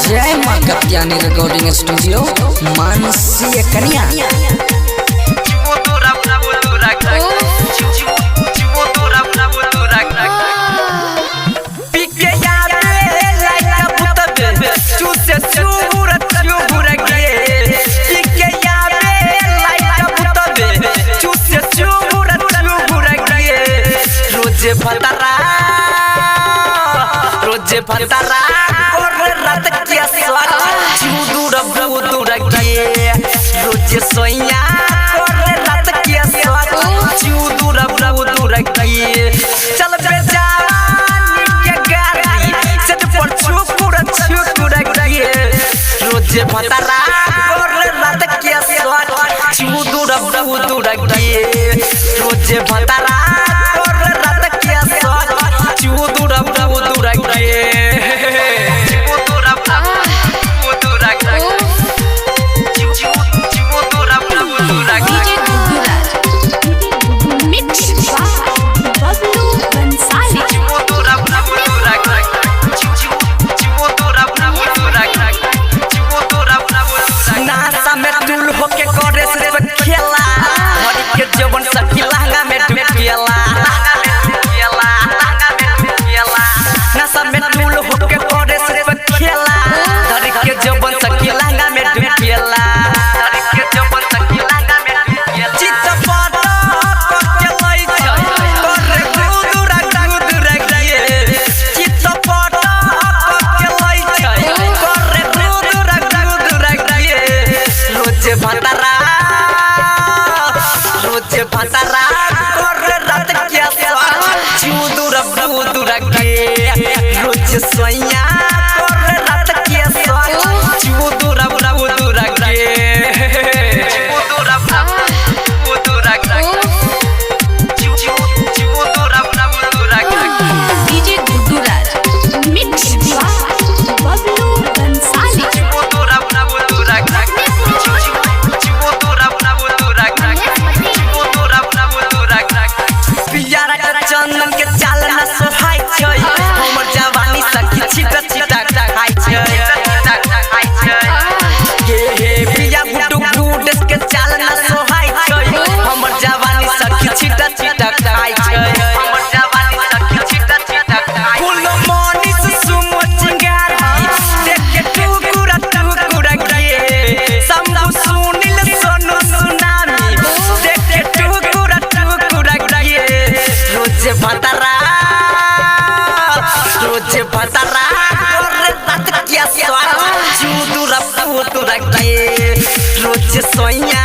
जय मां Katyani recording studio Mansi कन्या रोजे भतरा और रात के स्वाद चूदूर बुदूर गे रोजे सोइया और रात के स्वाद चूदूर बुदूर गे चल बे जवानी के गाड़ी सद पर छुपुर छुपुर गे रोजे भतरा और रात के स्वाद चूदूर बुदूर गे रोजे भतरा और रात के स्वाद चूदूर बुदूर गे सोइया और रात के स्वाद चूदूर बुदूर गे चूदूर बुदूर गे चूदूर बुदूर गे डीजे गुड्डू राज मिक्स बबलू बंसाली चूदूर बुदूर गे चूदूर बुदूर गे चूदूर बुदूर गे पियारा के चंदन के चाल न सोहाय छै हमर जवानी सखी छिटा छिटा खाय छै गे हे पिया बुटू गुडस के चाल न सोहाय छै हमर जवानी सखी छिटा छिटा खाय छै हमर जवानी सखी छिटा छिटा खाय फुल मनीष सुमो चिंगारी देख के टुकुरा गे शंभू सुनील सोनू सुनामी देख के टुकुरा गे रोजे भतरा और रात के स्वाद चूदूर बुदूर गे रोजे सोइया